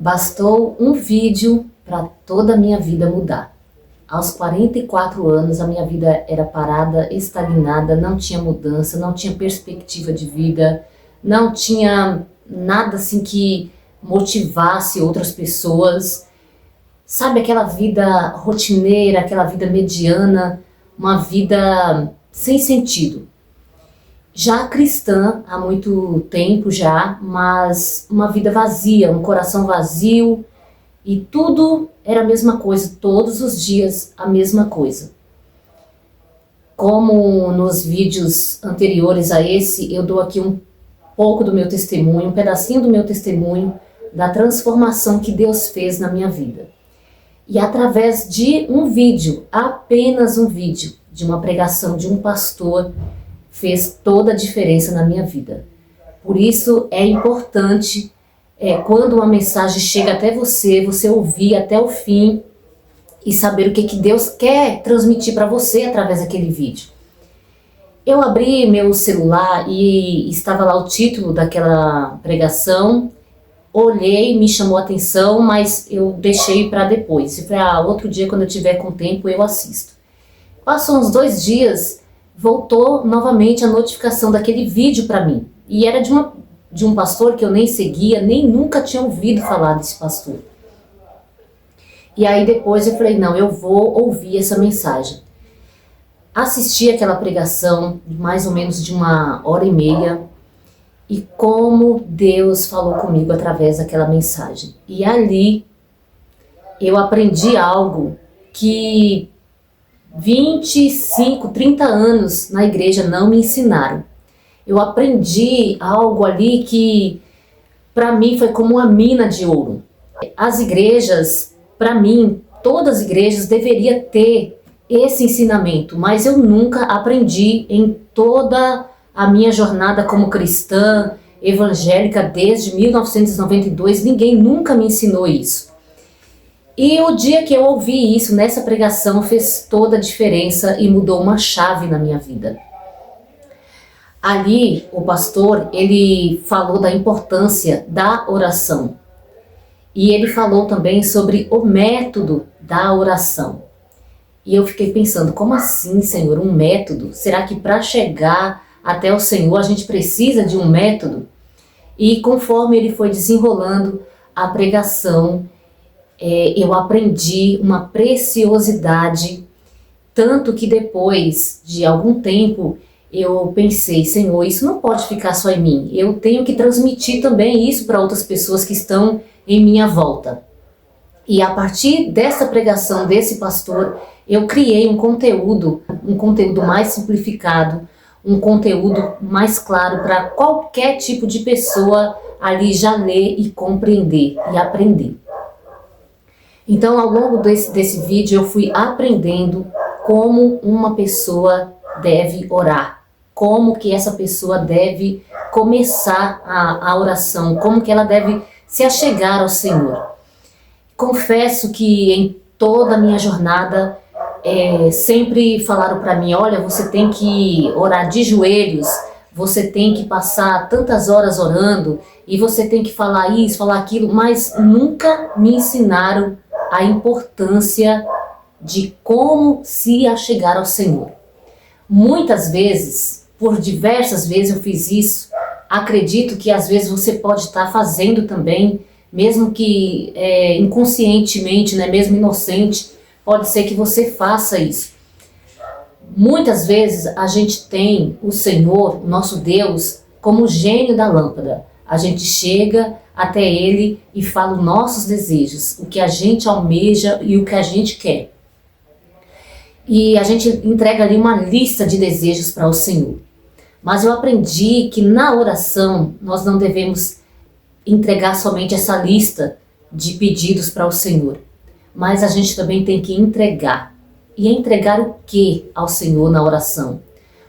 Bastou um vídeo para toda a minha vida mudar. Aos 44 anos, a minha vida era parada, estagnada, não tinha mudança, não tinha perspectiva de vida, não tinha nada assim que motivasse outras pessoas. Sabe, aquela vida rotineira, aquela vida mediana, uma vida sem sentido. Já cristã há muito tempo já, mas uma vida vazia, um coração vazio, e tudo era a mesma coisa, todos os dias a mesma coisa. Como nos vídeos anteriores a esse, eu dou aqui um pouco do meu testemunho, um pedacinho do meu testemunho, da transformação que Deus fez na minha vida. E através de um vídeo, apenas um vídeo, de uma pregação de um pastor, fez toda a diferença na minha vida. Por isso é importante, quando uma mensagem chega até você, você ouvir até o fim e saber o que Deus quer transmitir para você através daquele vídeo. Eu abri meu celular e estava lá o título daquela pregação, olhei, me chamou a atenção, mas eu deixei para depois. E falei, outro dia quando eu tiver com tempo eu assisto. Passou uns 2 dias, voltou novamente a notificação daquele vídeo para mim. E era de um pastor que eu nem seguia, nem nunca tinha ouvido falar desse pastor. E aí depois eu falei, não, eu vou ouvir essa mensagem. Assisti aquela pregação, mais ou menos de 1h30, e como Deus falou comigo através daquela mensagem. E ali eu aprendi algo que 25, 30 anos na igreja não me ensinaram. Eu aprendi algo ali que para mim foi como uma mina de ouro. As igrejas, para mim, todas as igrejas deveriam ter esse ensinamento, mas eu nunca aprendi em toda a minha jornada como cristã, evangélica, desde 1992, ninguém nunca me ensinou isso. E o dia que eu ouvi isso, nessa pregação, fez toda a diferença e mudou uma chave na minha vida. Ali, o pastor, ele falou da importância da oração. E ele falou também sobre o método da oração. E eu fiquei pensando, como assim, Senhor, um método? Será que para chegar até o Senhor a gente precisa de um método? E conforme ele foi desenrolando a pregação, eu aprendi uma preciosidade, tanto que depois de algum tempo eu pensei, Senhor, isso não pode ficar só em mim, eu tenho que transmitir também isso para outras pessoas que estão em minha volta. E a partir dessa pregação desse pastor, eu criei um conteúdo mais simplificado, um conteúdo mais claro para qualquer tipo de pessoa ali já ler e compreender e aprender. Então, ao longo desse vídeo, eu fui aprendendo como uma pessoa deve orar, como que essa pessoa deve começar a oração, como que ela deve se achegar ao Senhor. Confesso que em toda a minha jornada, sempre falaram para mim, olha, você tem que orar de joelhos, você tem que passar tantas horas orando, e você tem que falar isso, falar aquilo, mas nunca me ensinaram a importância de como se achegar ao Senhor. Muitas vezes, por diversas vezes eu fiz isso, acredito que às vezes você pode estar fazendo também, mesmo que inconscientemente, né, mesmo inocente, pode ser que você faça isso. Muitas vezes a gente tem o Senhor, o nosso Deus, como o gênio da lâmpada. A gente chega até Ele e fala os nossos desejos, o que a gente almeja e o que a gente quer. E a gente entrega ali uma lista de desejos para o Senhor. Mas eu aprendi que na oração nós não devemos entregar somente essa lista de pedidos para o Senhor. Mas a gente também tem que entregar. E entregar o que ao Senhor na oração?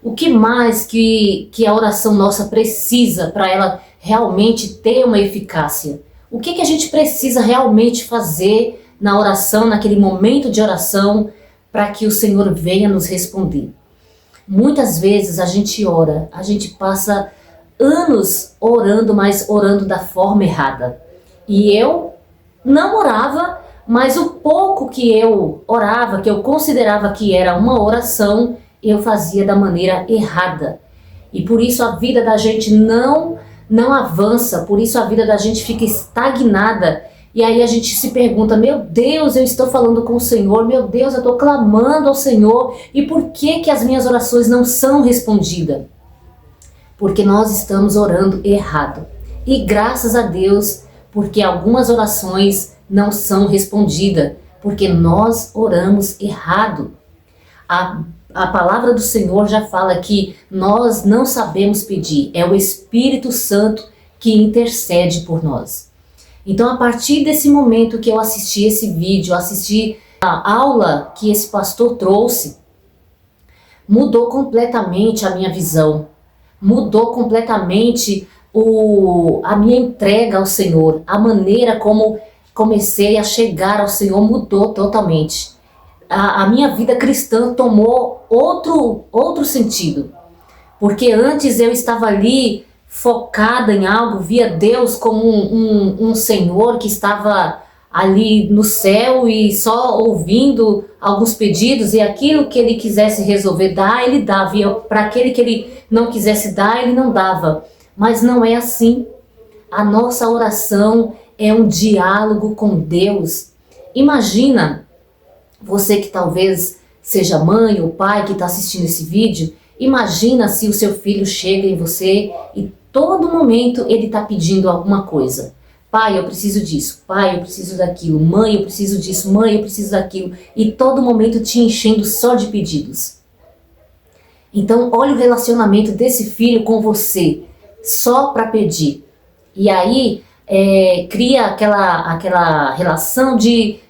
O que mais que a oração nossa precisa para ela realmente ter uma eficácia? O que a gente precisa realmente fazer na oração, naquele momento de oração, para que o Senhor venha nos responder? Muitas vezes a gente ora, a gente passa anos orando, mas orando da forma errada. E eu não orava, mas o pouco que eu orava, que eu considerava que era uma oração, eu fazia da maneira errada. E por isso a vida da gente não avança, por isso a vida da gente fica estagnada. E aí a gente se pergunta, meu Deus, eu estou falando com o Senhor, meu Deus, eu estou clamando ao Senhor, e por que as minhas orações não são respondidas? Porque nós estamos orando errado. E graças a Deus, porque algumas orações não são respondidas, porque nós oramos errado. A palavra do Senhor já fala que nós não sabemos pedir, é o Espírito Santo que intercede por nós. Então, a partir desse momento que eu assisti esse vídeo, assisti a aula que esse pastor trouxe, mudou completamente a minha visão, mudou completamente a minha entrega ao Senhor, a maneira como comecei a chegar ao Senhor mudou totalmente. A minha vida cristã tomou outro sentido, porque antes eu estava ali focada em algo, via Deus como um Senhor que estava ali no céu e só ouvindo alguns pedidos, e aquilo que ele quisesse resolver dar, ele dava, e para aquele que ele não quisesse dar, ele não dava. Mas não é assim. A nossa oração é um diálogo com Deus. Imagina, você que talvez seja mãe ou pai que está assistindo esse vídeo, imagina se o seu filho chega em você e todo momento ele está pedindo alguma coisa. Pai, eu preciso disso. Pai, eu preciso daquilo. Mãe, eu preciso disso. Mãe, eu preciso daquilo. E todo momento te enchendo só de pedidos. Então, olha o relacionamento desse filho com você, só para pedir. E aí, cria aquela relação de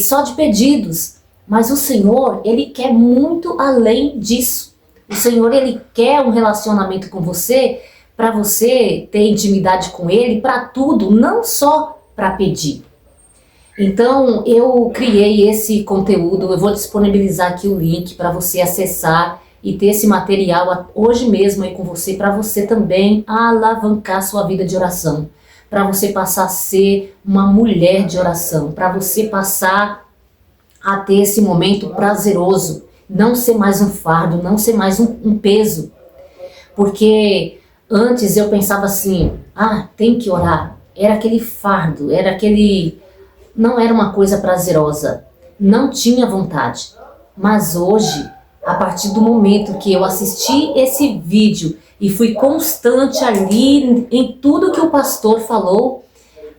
só de pedidos. Mas o Senhor, Ele quer muito além disso. O Senhor, Ele quer um relacionamento com você, para você ter intimidade com Ele, para tudo, não só para pedir. Então, eu criei esse conteúdo, eu vou disponibilizar aqui o link para você acessar e ter esse material hoje mesmo aí com você, para você também alavancar sua vida de oração, para você passar a ser uma mulher de oração, para você passar a ter esse momento prazeroso, não ser mais um fardo, não ser mais um peso. Porque antes eu pensava assim, tem que orar, era aquele fardo, não era uma coisa prazerosa, não tinha vontade. Mas hoje, a partir do momento que eu assisti esse vídeo e fui constante ali em tudo que o pastor falou,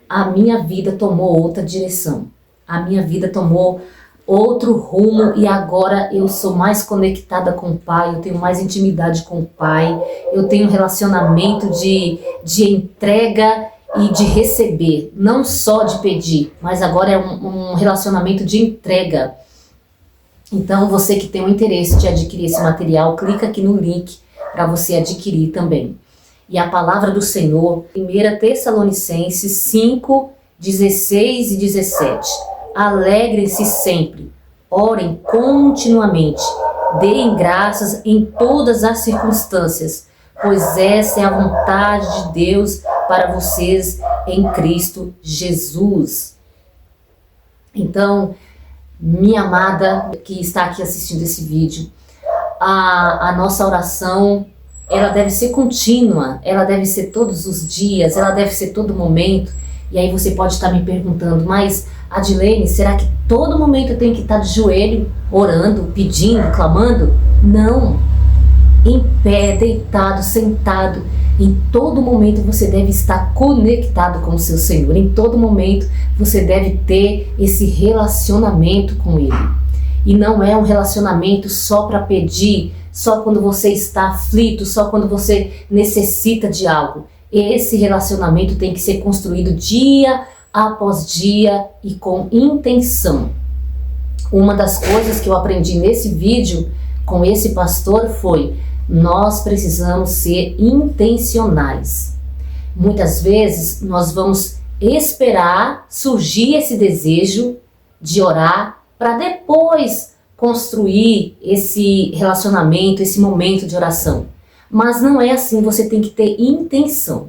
a minha vida tomou outra direção, a minha vida tomou outro rumo, e agora eu sou mais conectada com o Pai, eu tenho mais intimidade com o Pai, eu tenho um relacionamento de entrega e de receber, não só de pedir, mas agora é um relacionamento de entrega. Então, você que tem o interesse de adquirir esse material, clica aqui no link para você adquirir também. E a palavra do Senhor, 1 Tessalonicenses 5, 16 e 17. Alegrem-se sempre, orem continuamente, deem graças em todas as circunstâncias, pois essa é a vontade de Deus para vocês em Cristo Jesus. Então, minha amada que está aqui assistindo esse vídeo, a nossa oração, ela deve ser contínua, ela deve ser todos os dias, ela deve ser todo momento. E aí você pode estar me perguntando, mas Adilene, será que todo momento eu tenho que estar de joelho, orando, pedindo, clamando? Não. Em pé, deitado, sentado, em todo momento você deve estar conectado com o seu Senhor. Em todo momento você deve ter esse relacionamento com Ele. E não é um relacionamento só para pedir, só quando você está aflito, só quando você necessita de algo. Esse relacionamento tem que ser construído dia após dia e com intenção. Uma das coisas que eu aprendi nesse vídeo com esse pastor foi: nós precisamos ser intencionais. Muitas vezes nós vamos esperar surgir esse desejo de orar para depois construir esse relacionamento, esse momento de oração. Mas não é assim, você tem que ter intenção.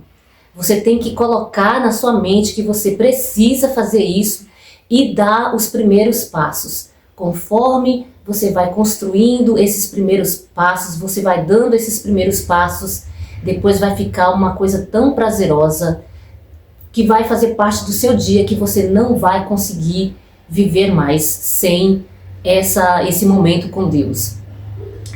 Você tem que colocar na sua mente que você precisa fazer isso e dar os primeiros passos. Conforme você vai construindo esses primeiros passos, você vai dando esses primeiros passos, depois vai ficar uma coisa tão prazerosa que vai fazer parte do seu dia, que você não vai conseguir viver mais sem esse momento com Deus.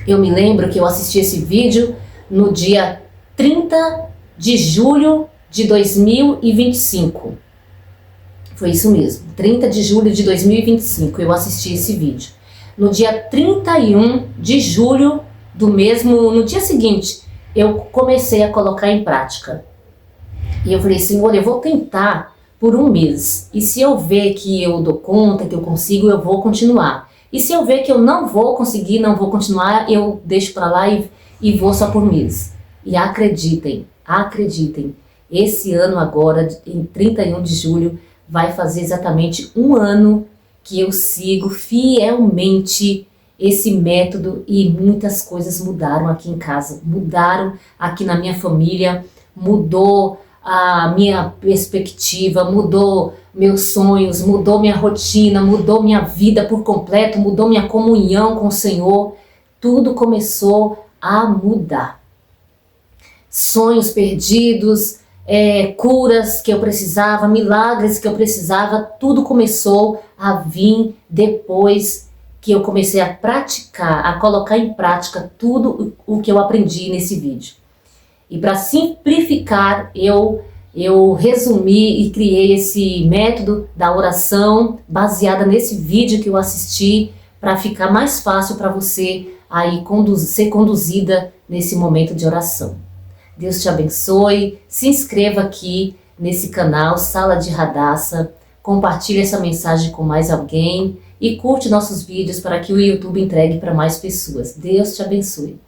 Eu me lembro que eu assisti esse vídeo no dia 30 de julho de 2025. Foi isso mesmo, 30 de julho de 2025 eu assisti esse vídeo. No dia 31 de julho no dia seguinte, eu comecei a colocar em prática. E eu falei, Senhor, eu vou tentar por um mês. E se eu ver que eu dou conta, que eu consigo, eu vou continuar. E se eu ver que eu não vou conseguir, não vou continuar, eu deixo para lá e vou só por mês. E acreditem, esse ano agora, em 31 de julho, vai fazer exatamente um ano que eu sigo fielmente esse método e muitas coisas mudaram aqui em casa, mudaram aqui na minha família, mudou a minha perspectiva, mudou meus sonhos, mudou minha rotina, mudou minha vida por completo, mudou minha comunhão com o Senhor. Tudo começou a mudar. Sonhos perdidos, curas que eu precisava, milagres que eu precisava, tudo começou a vir depois que eu comecei a praticar, a colocar em prática tudo o que eu aprendi nesse vídeo. E para simplificar, eu resumi e criei esse método da oração baseada nesse vídeo que eu assisti para ficar mais fácil para você aí ser conduzida nesse momento de oração. Deus te abençoe, se inscreva aqui nesse canal Sala de Radassa, compartilhe essa mensagem com mais alguém e curte nossos vídeos para que o YouTube entregue para mais pessoas. Deus te abençoe.